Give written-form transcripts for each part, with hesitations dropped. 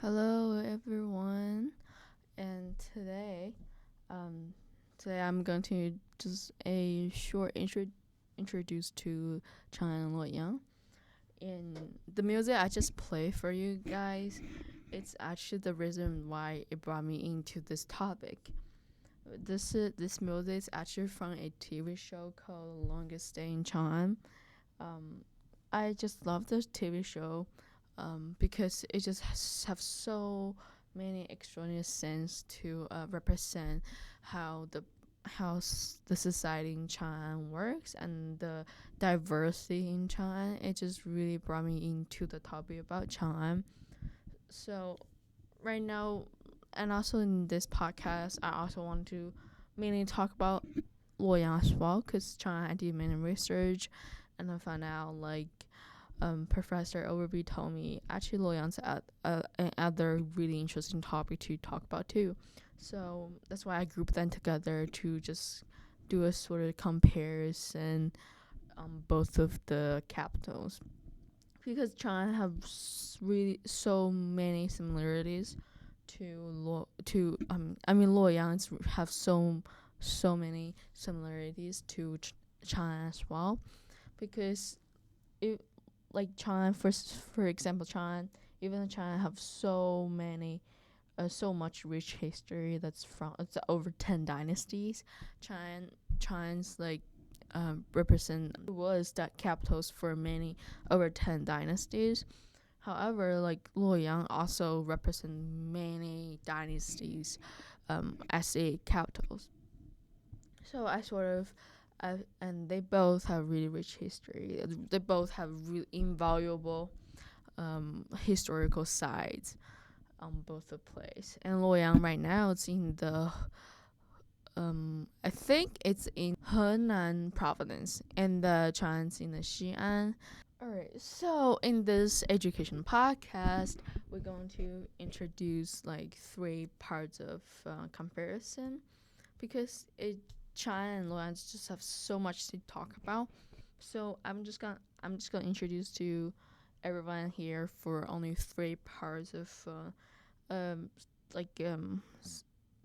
Hello, everyone, and um, today I'm going to just a short introduce to Chang'an and Luoyang. And the music I just play for you guys, it's actually the reason why it brought me into this topic. This music is actually from a TV show called Longest Day in Chang'an. Um, I just love this TV show because it just have so many extraordinary scenes to represent how the society in China works and the diversity in China. It just really brought me into the topic about China. So right now, and also in this podcast, I also want to mainly talk about Luoyang as well, because China I did many research, and I found out Professor Overby told me actually Luoyang's another really interesting topic to talk about too. So that's why I grouped them together to just do a sort of comparison on both of the capitals, because China have really so many similarities Luoyang have so many similarities to China as well, because it like China for example China, even though China have so much rich history that's from it's over 10 dynasties. China's represent was that capitals for many over 10 dynasties. However, like Luoyang also represent many dynasties as a capitals. So I sort of and they both have really rich history. They both have really invaluable historical sites on both the place. And Luoyang right now it's in the I think it's in Henan province, and the China's in the Xi'an. Alright, so in this education podcast, we're going to introduce like three parts of comparison, because China and Luoyang just have so much to talk about. So I'm just gonna introduce to everyone here for only three parts of um like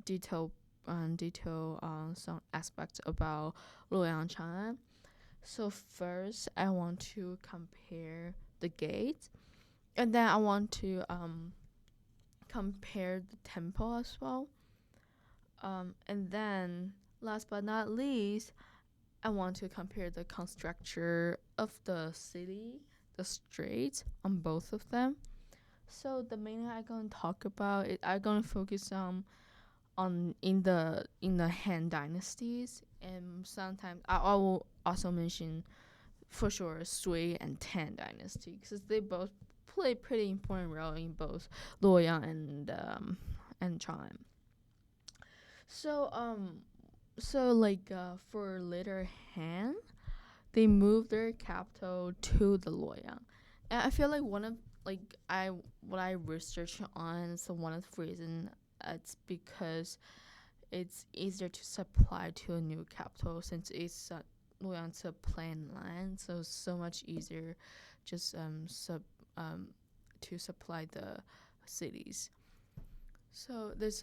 detail some aspects about Luoyang China. So first, I want to compare the gate, and then I want to compare the temple as well. And then last but not least, I want to compare the constructure of the city, the streets on both of them. So the main thing I'm gonna talk about is I'm gonna focus on in the Han dynasties, and sometimes I will also mention for sure Sui and Tang dynasty, because they both play pretty important role in both Luoyang and Chang. So for later Han, they moved their capital to the Luoyang, and I feel like one of like I what I researched on, so one of the reason it's because it's easier to supply to a new capital, since it's Luoyang's a plain land, so it's so much easier just um to supply the cities. So let's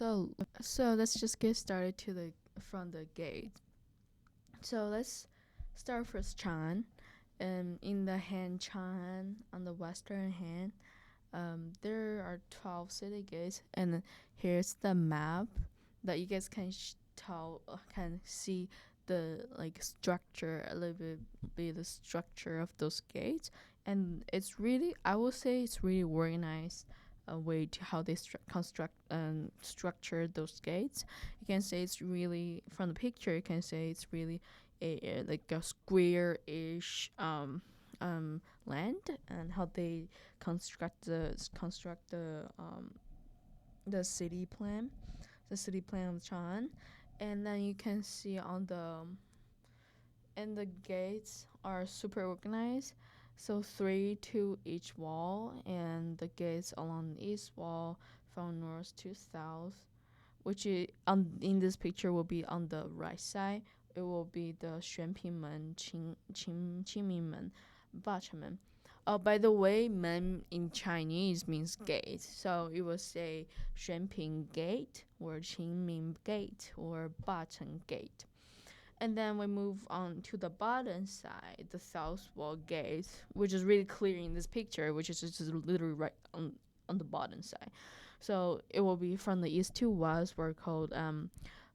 just get started to the from the gate. So let's start first Chan. In the Han Chan, on the western hand, there are 12 city gates, and here's the map that you guys can see the like structure a little bit the structure of those gates. And it's really, I will say it's really organized a way to how they construct and structure those gates. You can say it's really, from the picture you can say it's really a like a square-ish land, and how they construct the city plan, the city plan of Chan. And then you can see on the and the gates are super organized, so three to each wall, and the gates along the east wall from north to south, which is in this picture will be on the right side. It will be the 玄平门、清明门、Bachman. By the way, men in Chinese means gate. So it will say 玄平 Gate or Qingming Gate or Bacheng Gate. And then we move on to the bottom side, the south wall gate, which is really clear in this picture, which is just literally right on the bottom side. So it will be from the east to west. We're called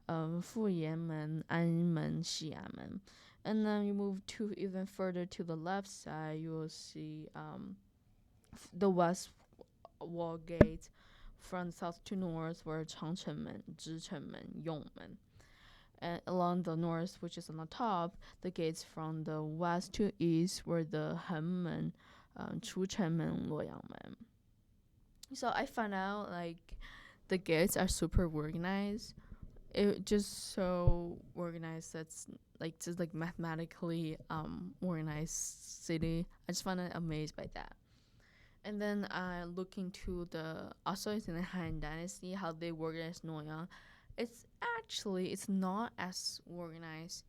Fuyanmen, Anmen, Xiamen. And then you move to even further to the left side, you will see the west wall gate from south to north were Chang'an, Zhichengmen, Yongmen. And along the north, which is on the top, the gates from the west to east were the Henmen, Chuchenmen, Luoyangmen. So I found out like the gates are super organized. It just so organized that's like just like mathematically organized city. I just found it amazed by that. And then I look into the also in the Han Dynasty how they organized Noyang. It's not as organized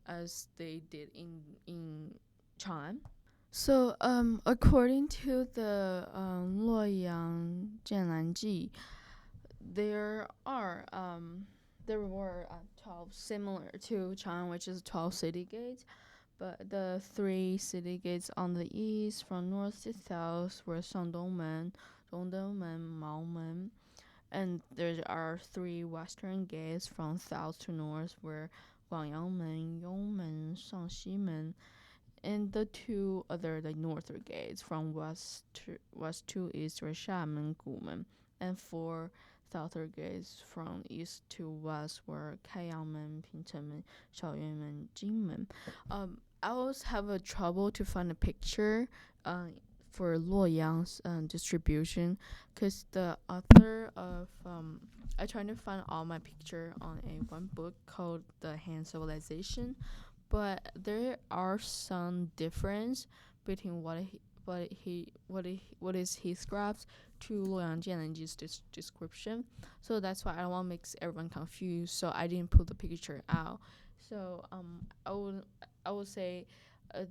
as they did in Chang'an. So according to the Luoyang Jianlanji, there are there were 12 similar to Chang'an, which is 12 city gates. But the three city gates on the east from north to south were Shandongmen, Dongdongmen, Maomen. And there are three western gates from south to north were Guangyangmen, Yongmen, Shangximen, and the two other like northern gates from west to east were Xiamen, Gumen, and four southern gates from east to west were Kaiyangmen, Pingchenmen, Shaoyuanmen, Jingmen. I always have a trouble to find a picture for Luoyang's distribution because the author of I tried to find all my picture on a one book called The Han Civilization, but there are some difference between what is his graphs to Luoyang Jianlanji's description. So that's why I don't want to make everyone confused. So I didn't put the picture out. So I would say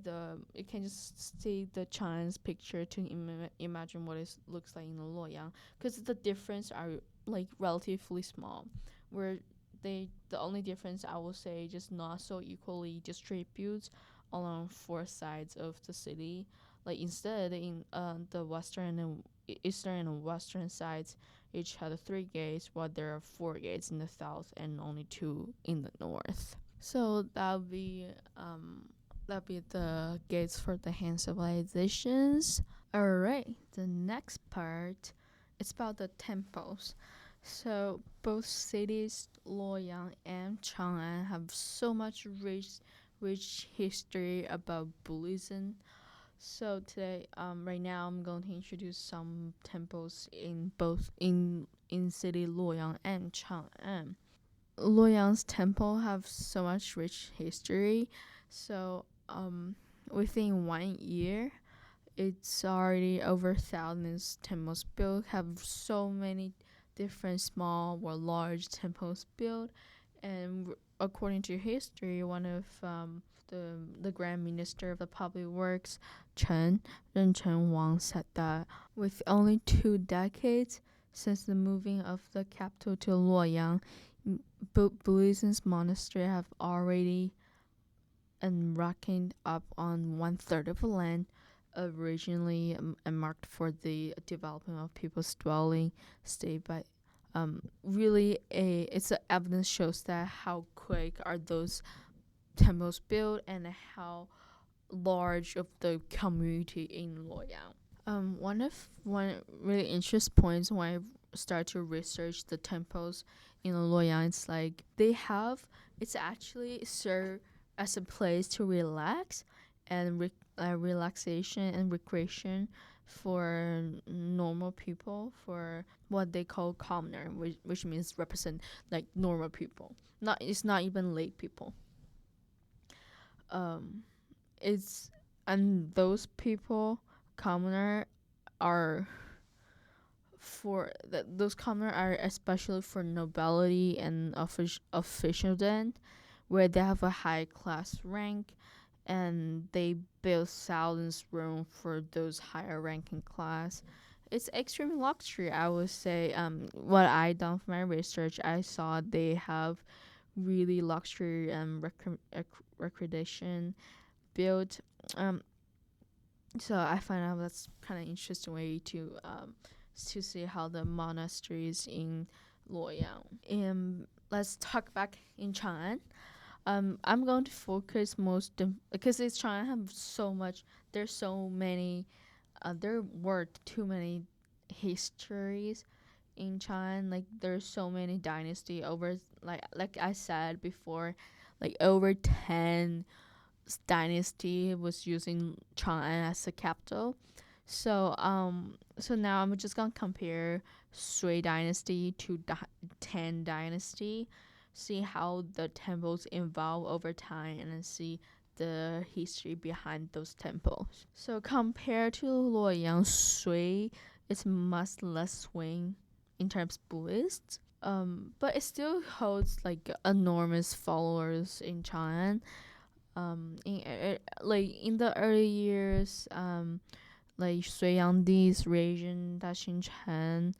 the you can just see the Chinese picture to imagine what it looks like in the Luoyang, because the difference are like relatively small, where the only difference I will say just not so equally distributes along four sides of the city. Like instead in the western and eastern and western sides each had three gates, while there are four gates in the south and only two in the north. So that'll be the gates for the Han civilizations. Alright, the next part it's about the temples. So both cities, Luoyang and Chang'an, have so much rich history about Buddhism. So today, right now, I'm going to introduce some temples in both in city Luoyang and Chang'an. Luoyang's temple have so much rich history. So within 1 year, it's already over thousands temples built. Have so many different small or large temples built, and according to history, one of the Grand Minister of the Public Works, Ren Wang, said that with only 2 decades since the moving of the capital to Luoyang, Buddhism monasteries have already and racking up on 1/3 of the land originally marked for the development of people's dwelling state by really it's a evidence shows that how quick are those temples built and how large of the community in Luoyang. One really interesting points when I start to research the temples in Luoyang, it's like it's actually serve as a place to relax and relaxation and recreation for normal people, for what they call commoner, which means represent like normal people. It's not even lay people. Um, it's and those people, commoner, are those commoner are especially for nobility and officialdom, where they have a high class rank and they built thousands room for those higher ranking class. It's extreme luxury, I would say. What I done for my research, I saw they have really luxury recreation built. Um, so I find out that's kind of interesting way to see how the monasteries in Luoyang. And let's talk back in Chang'an. I'm going to focus because it's China have so much. There's so many. There were too many histories in China. Like there's so many dynasty over. Like I said before, like over 10 dynasty was using Chang'an as a capital. So now I'm just gonna compare Sui dynasty to Tang dynasty, see how the temples evolve over time, and then see the history behind those temples. So compared to Luoyang, Sui is much less swing in terms of Buddhists. But it still holds like enormous followers in China. In the early years, like Xueyangdi's region, Daxingchen,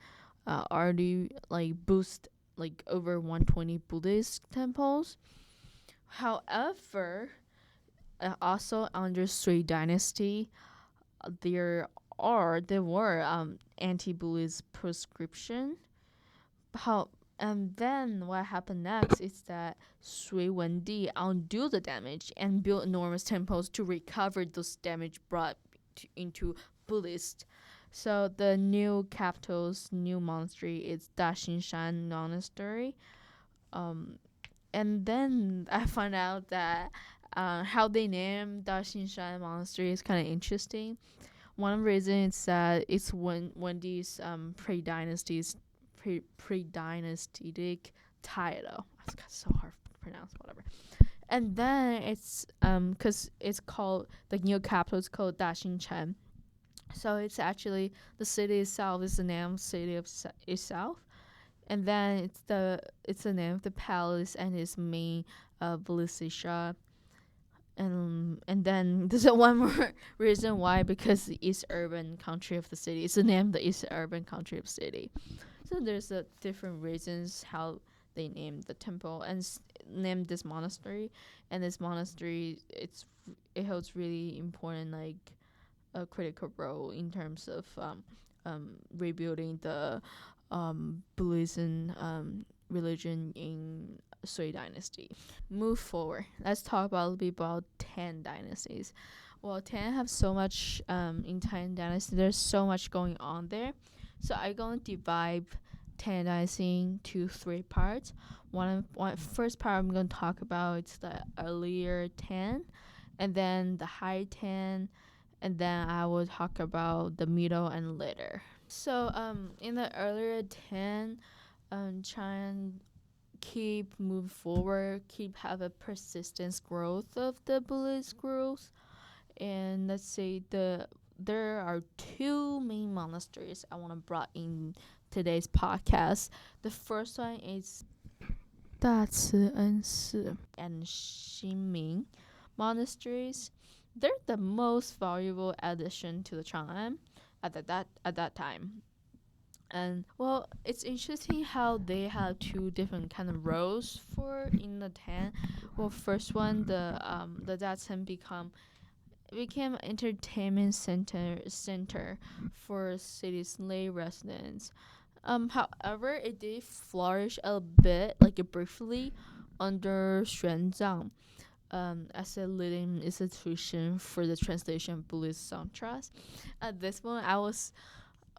already like boost like over 120 Buddhist temples. However, also under Sui dynasty, there were anti-Buddhist proscription. How and then what happened next is that Sui Wendi undo the damage and built enormous temples to recover those damage brought into Buddhist. So the new capital's new monastery is Daxingshan Monastery. And then I found out that how they named Daxingshan Monastery is kind of interesting. One reason is that it's Wendy's pre-dynastic title. It's so hard to pronounce, whatever. And then it's because it's called the new capital is called Daxingchen, so it's actually the city itself is the name of the city of itself, and then it's the name of the palace and its main village shop. And then there's one more reason why, because the East Urban Country of the city. It's the name of the East Urban Country of the city. So there's different reasons how they named the temple and named this monastery. And this monastery, it holds really important like a critical role in terms of rebuilding the Buddhism religion in Sui dynasty. Move forward. Let's talk about a little bit about Tang dynasties. Well, Tang have so much in Tang dynasty. There's so much going on there. So I'm going to divide Tang dynasty into 3 parts. One first part I'm going to talk about is the earlier Tang, and then the high Tang, and then I will talk about the middle and later. So in the earlier Tang, China keep move forward, keep have a persistence growth of the Buddhist growth. And let's say there are 2 main monasteries I want to brought in today's podcast. The first one is Daci and Xinming monasteries. They're the most valuable addition to the Chang'an at that time. And well, it's interesting how they have 2 different kind of roles for in the Tang. Well, first one, the Datsun became entertainment center for city's lay residents. However, it did flourish a bit, like briefly, under Xuanzang, as a leading institution for the translation of Buddhist sutras. At this point,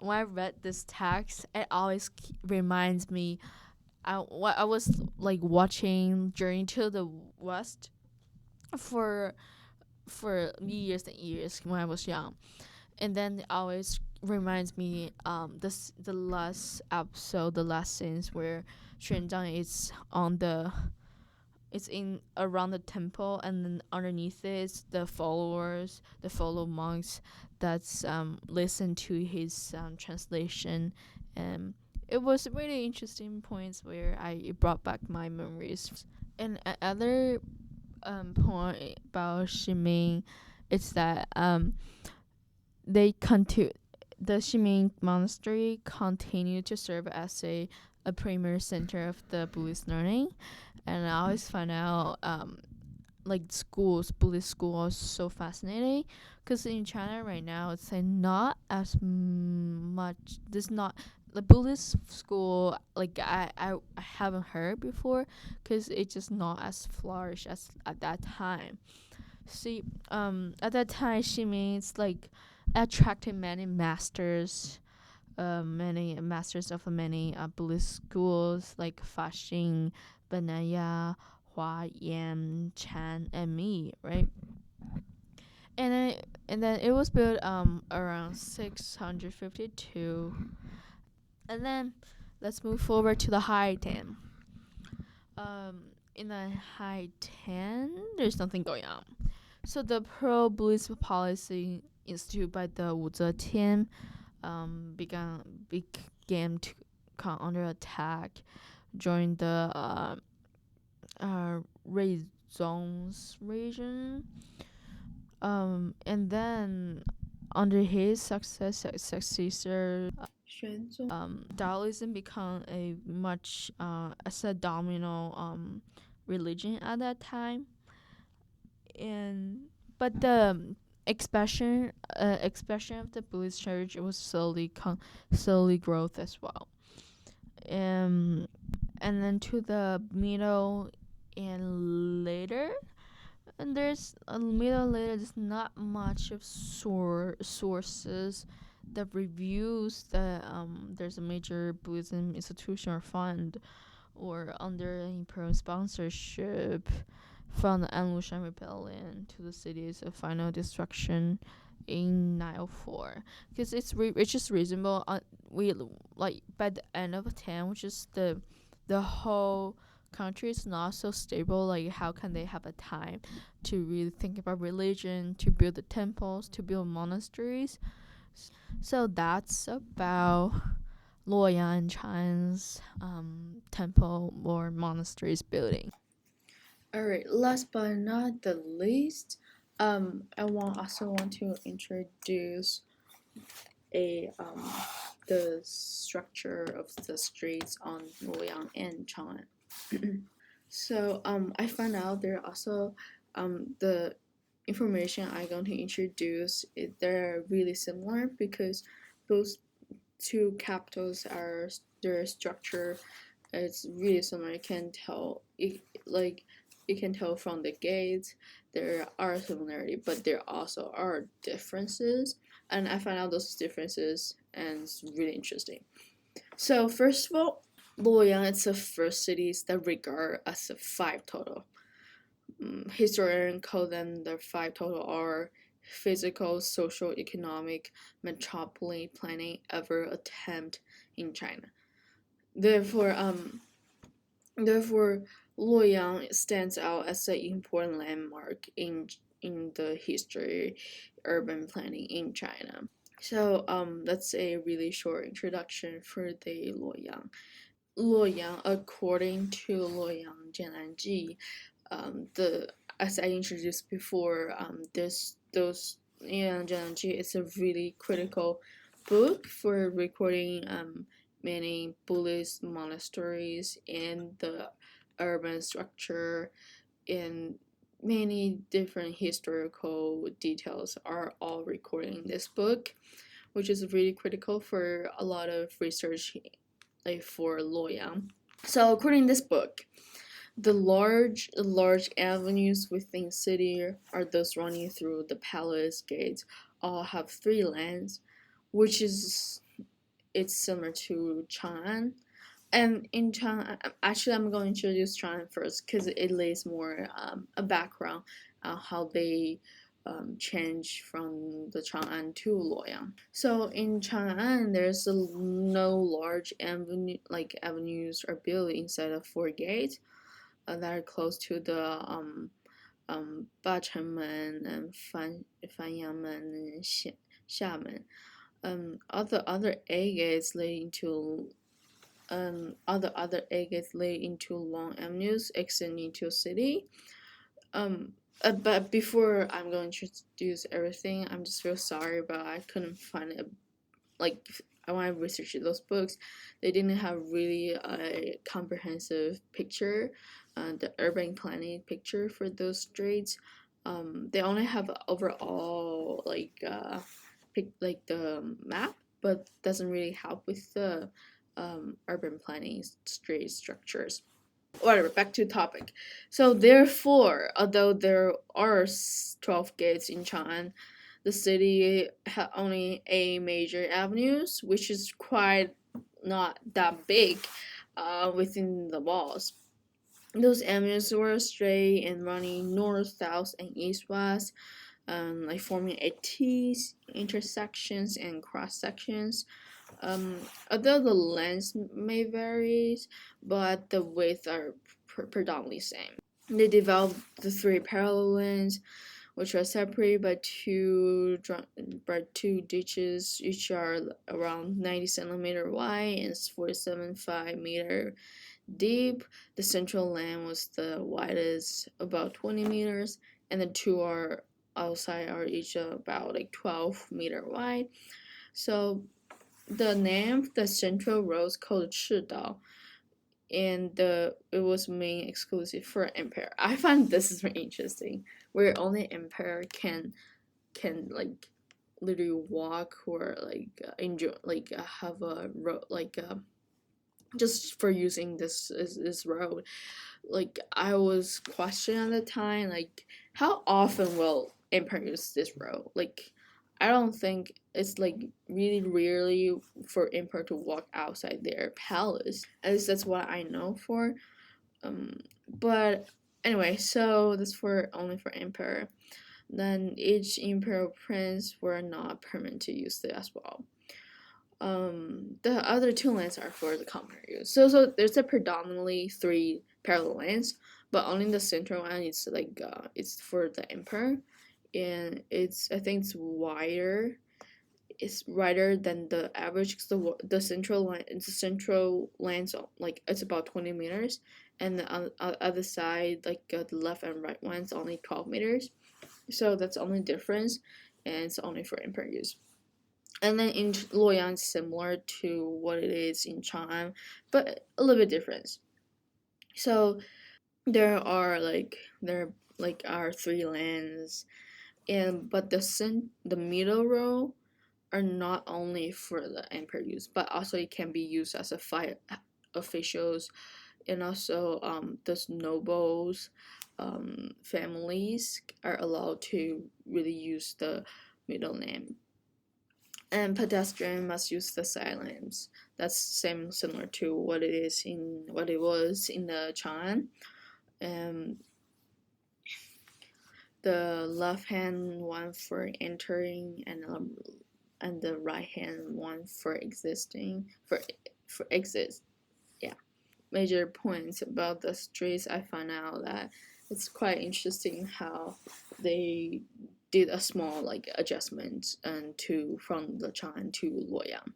when I read this text, it always reminds me. I was like watching Journey to the West for years and years when I was young, and then it always reminds me the last episode, the last scenes where Xuanzang is it's in around the temple, and then underneath it the fellow monks that's listen to his translation, and it was really interesting points where it brought back my memories. And other point about Xining is that the Xining monastery continued to serve as a premier center of the Buddhist learning, and I always find out like Buddhist schools so fascinating, because in China right now it's like not as much. There's not the Buddhist school like I haven't heard before, because it's just not as flourished as at that time. See, at that time, she means like attracted many masters of many Buddhist schools like Faxing, Benaya, Hua Yan, Chan, and me, right? And then it was built around 652, and then let's move forward to the High Ten. In the High Ten, there's something going on. So the pro-Buddhist policy instituted by the Wuzetian began to come under attack during the Rezong's region. And then under his successor, Taoism became a much as a dominant religion at that time, but the expansion of the Buddhist church was slowly growth as well. And then to the middle and later, and there's not much of sources that reviews that there's a major Buddhism institution or fund or under imperial sponsorship from the Anlushan Rebellion to the city's final destruction in 904, because it's just reasonable. We like by the end of 10, which is the whole country is not so stable. Like, how can they have a time to really think about religion, to build the temples, to build monasteries? So that's about Luoyang and Chang'an's temple or monasteries building. Alright, last but not the least, I also want to introduce the structure of the streets on Luoyang and Chang'an. So I found out there are also the information I'm going to introduce. They're really similar because those two capitals are their structure. It's really similar. You can tell you can tell from the gates there are similarities, but there also are differences, and I found out those differences, and it's really interesting. So first of all, Luoyang is the first cities that regard as a 5 total. Historians call them the 5 total are physical, social, economic, metropolis planning ever attempt in China. Therefore, Luoyang stands out as an important landmark in the history urban planning in China. So that's a really short introduction for the Luoyang. Luoyang, according to Luoyang Jiananji, as I introduced before, those Jiananji is a really critical book for recording many Buddhist monasteries and the urban structure, and many different historical details are all recorded in this book, which is really critical for a lot of research like for Luoyang. So according to this book, the large avenues within city are those running through the palace gates all have 3 lanes, which is it's similar to Chang'an. And in Chang'an, actually, I'm going to introduce Chang'an first because it lays more a background on how they change from the Chang'an to Luoyang. So in Chang'an, there's no large avenues are built inside of 4 gates that are close to the Bachengmen and Fanyangmen and Xiamen. Other 8 gates lead into other 8 gates lead into long avenues extending to city. But before I'm going to introduce everything, I'm just real sorry, but I couldn't find it. Like, when I researched those books, they didn't have really a comprehensive picture, the urban planning picture for those streets. They only have overall like the map, but doesn't really help with the urban planning street structures. Whatever, back to topic. So therefore, although there are 12 gates in Chang'an, the city had only 8 major avenues, which is quite not that big within the walls. Those avenues were straight and running north, south, and east west, like forming a T's, intersections, and cross sections. Um, Although the length may vary, but the width are predominantly same. They developed the 3 parallel lanes, which are separated by two ditches, each are around 90 centimeter wide and 47.5 meter deep. The central lane was the widest, about 20 meters, and the two are outside are each about like 12-meter wide. So the name, the central road is called Chidao, and it was made exclusive for emperor. I find this is very interesting, where only emperor can like literally walk or like enjoy like have a road like just for using this road. Like I was questioning at the time, like how often will emperor use this road? Like I don't think it's like really rarely for emperor to walk outside their palace. At least that's what I know for. But anyway, so that's for only for emperor. Then each imperial prince were not permitted to use it as well. The other 2 lanes are for the common use. So there's a predominantly 3 parallel lanes, but only the central one is like it's for the emperor, and I think it's wider. It's wider than the average. Cause the central lanes like it's about 20 meters, and the other side like the left and right one's only 12 meters. So that's the only difference, and it's only for emperor use. And then in Luoyang, it's similar to what it is in Chang'an, but a little bit different. So there are 3 lanes, and but the middle row are not only for the emperor use, but also it can be used as a fight officials, and also those nobles families are allowed to really use the middle name. And pedestrian must use the side lanes. That's similar to what it was in the Chang'an. The left hand one for entering, and the right hand one for exit. Yeah. Major points about the streets, I found out that it's quite interesting how they did a small like adjustment from the Chang'an to Luoyang,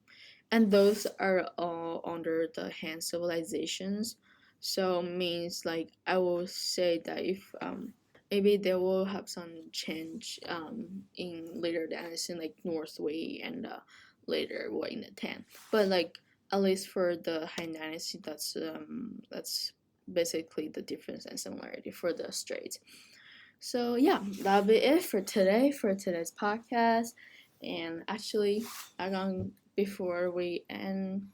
and those are all under the Han civilizations. So means like I will say that if maybe they will have some change in later dynasty like North Wei and later Wei in the Tang, but like at least for the Han dynasty, that's basically the difference and similarity for the straits. So yeah, that'll be it for today's podcast. And actually, I'm gonna before we end,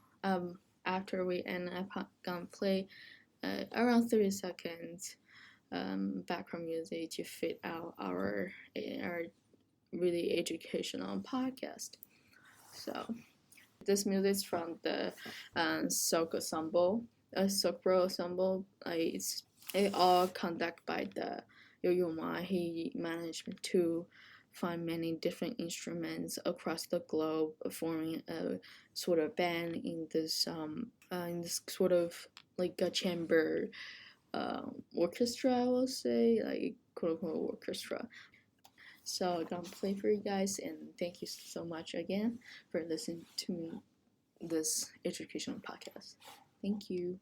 after we end, I'm gonna play around 30 seconds background music to fit out our really educational podcast. So this music is from the Sok Ensemble, Sokro Ensemble. It all conducted by the Yo-Yo Ma. He managed to find many different instruments across the globe, forming a sort of band in this sort of like a chamber orchestra, I will say, like quote unquote orchestra. So I'm gonna play for you guys, and thank you so much again for listening to me this educational podcast. Thank you.